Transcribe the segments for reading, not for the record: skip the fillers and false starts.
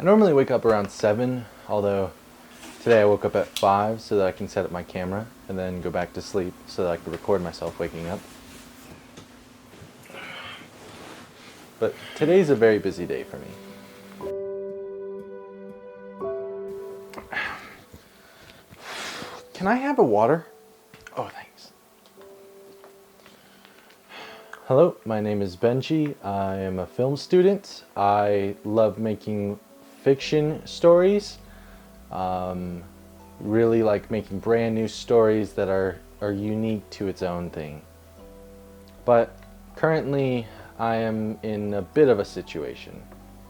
I normally wake up around 7, although today I woke up at 5 so that I can set up my camera and then go back to sleep so that I can record myself waking up. But today's a very busy day for me. Can I have a water? Oh, thanks. Hello, my name is Benji. I am a film student. I love making fiction stories. Really like making brand new stories that are unique to its own thing. But currently, I am in a bit of a situation.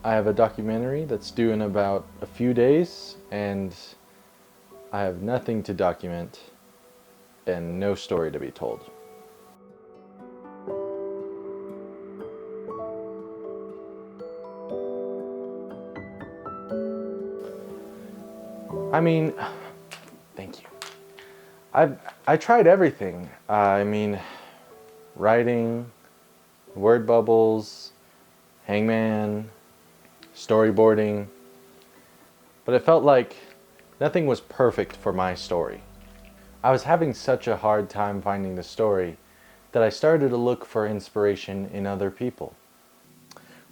I have a documentary that's due in about a few days, and I have nothing to document and no story to be told. I mean, thank you. I tried everything. Writing, word bubbles, hangman, storyboarding, but it felt like nothing was perfect for my story. I was having such a hard time finding the story that I started to look for inspiration in other people.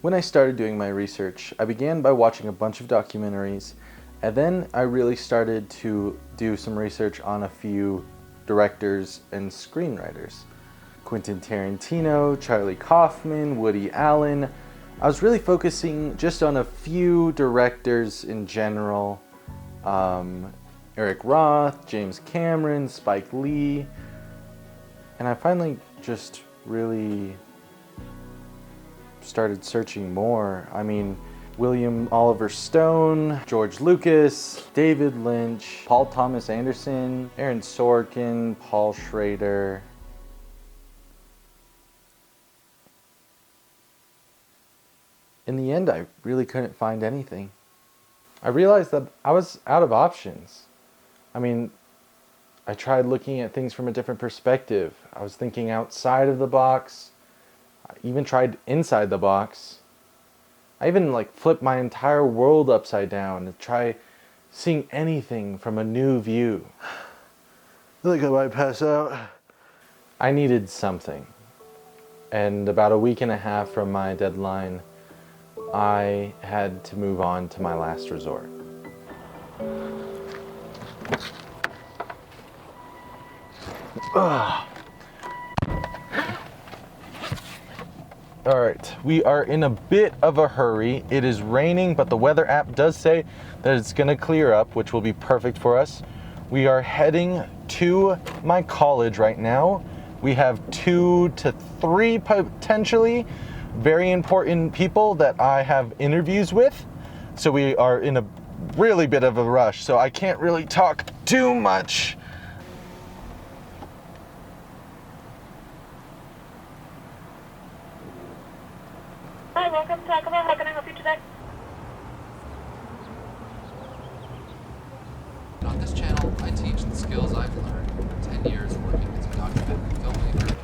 When I started doing my research, I began by watching a bunch of documentaries, and then I really started to do some research on a few directors and screenwriters. Quentin Tarantino, Charlie Kaufman, Woody Allen. I was really focusing just on a few directors in general. Eric Roth, James Cameron, Spike Lee. And I finally just really started searching more. William Oliver Stone, George Lucas, David Lynch, Paul Thomas Anderson, Aaron Sorkin, Paul Schrader. In the end, I really couldn't find anything. I realized that I was out of options. I tried looking at things from a different perspective. I was thinking outside of the box. I even tried inside the box. I even flipped my entire world upside down to try seeing anything from a new view. I think I might pass out. I needed something. And about a week and a half from my deadline, I had to move on to my last resort. Alright, we are in a bit of a hurry. It is raining, but the weather app does say that it's going to clear up, which will be perfect for us. We are heading to my college right now. We have 2 to 3 potentially very important people that I have interviews with. So we are in a really bit of a rush, so I can't really talk too much. Hi, welcome to Taco Bell. How can I help you today? On this channel, I teach the skills I've learned in 10 years working as a documentary filmmaker.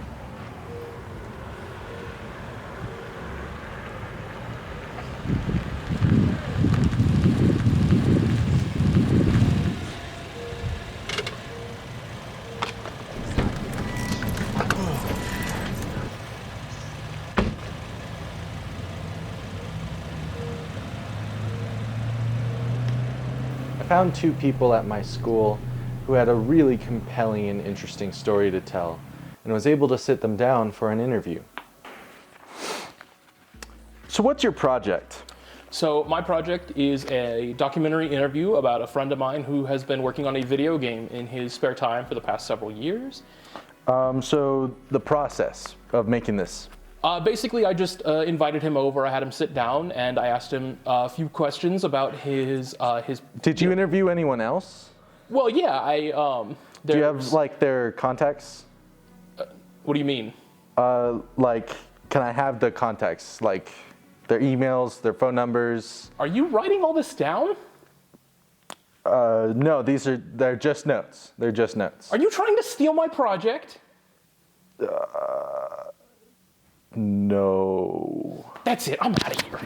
I found 2 people at my school who had a really compelling and interesting story to tell, and was able to sit them down for an interview. So what's your project? So my project is a documentary interview about a friend of mine who has been working on a video game in his spare time for the past several years. So the process of making this. Basically, I just invited him over. I had him sit down, and I asked him a few questions about his. Did you interview anyone else? Well, yeah. Do you have their contacts? What do you mean? Can I have the contacts, their emails, their phone numbers? Are you writing all this down? No, they're just notes. They're just notes. Are you trying to steal my project? No. That's it. I'm out of here.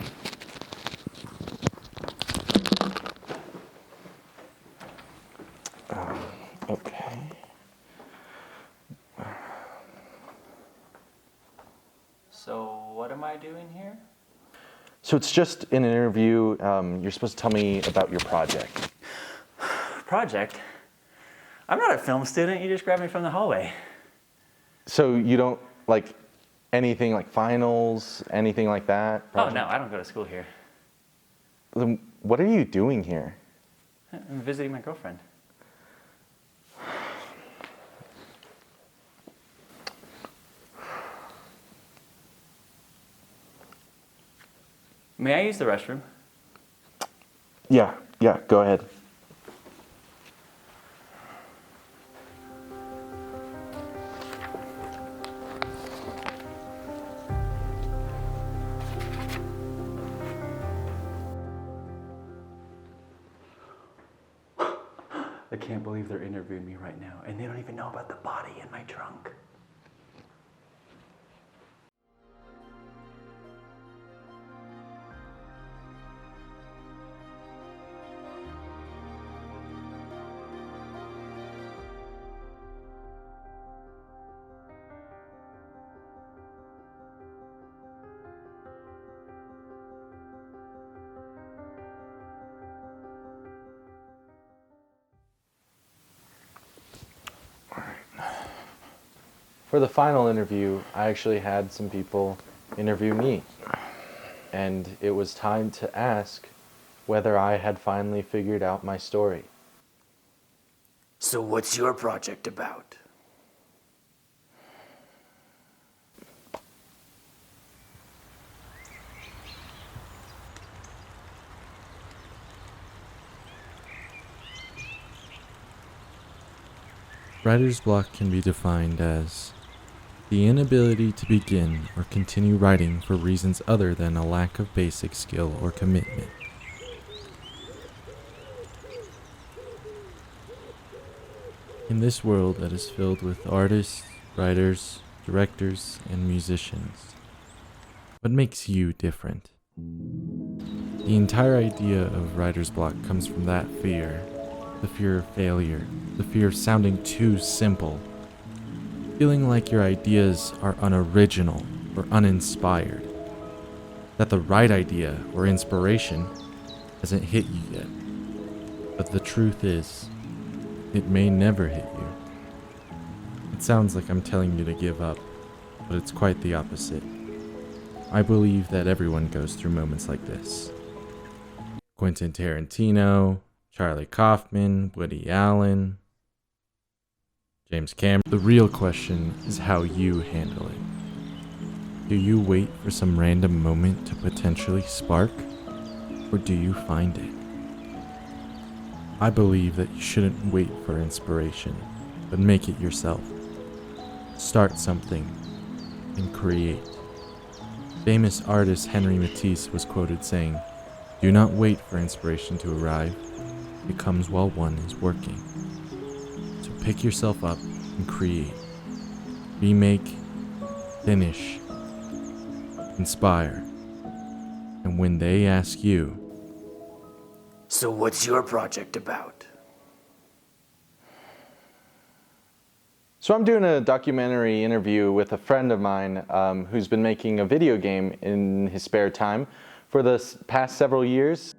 So it's just an interview. You're supposed to tell me about your project. Project? I'm not a film student. You just grabbed me from the hallway. So you don't like anything like finals, anything like that? Oh, no, I don't go to school here. Then what are you doing here? I'm visiting my girlfriend. May I use the restroom? Yeah, go ahead. I can't believe they're interviewing me right now, and they don't even know about the body in my trunk. For the final interview, I actually had some people interview me. And it was time to ask whether I had finally figured out my story. So what's your project about? Writer's block can be defined as the inability to begin or continue writing for reasons other than a lack of basic skill or commitment. In this world that is filled with artists, writers, directors, and musicians, what makes you different? The entire idea of writer's block comes from that fear. The fear of failure, the fear of sounding too simple, feeling like your ideas are unoriginal or uninspired, that the right idea or inspiration hasn't hit you yet. But the truth is, it may never hit you. It sounds like I'm telling you to give up, but it's quite the opposite. I believe that everyone goes through moments like this. Quentin Tarantino, Charlie Kaufman, Woody Allen, James Cameron. The real question is how you handle it. Do you wait for some random moment to potentially spark, or do you find it? I believe that you shouldn't wait for inspiration, but make it yourself. Start something and create. Famous artist Henry Matisse was quoted saying, "Do not wait for inspiration to arrive. It comes while one is working." So pick yourself up and create. Remake, finish, inspire. And when they ask you, So what's your project about? So I'm doing a documentary interview with a friend of mine who's been making a video game in his spare time for the past several years.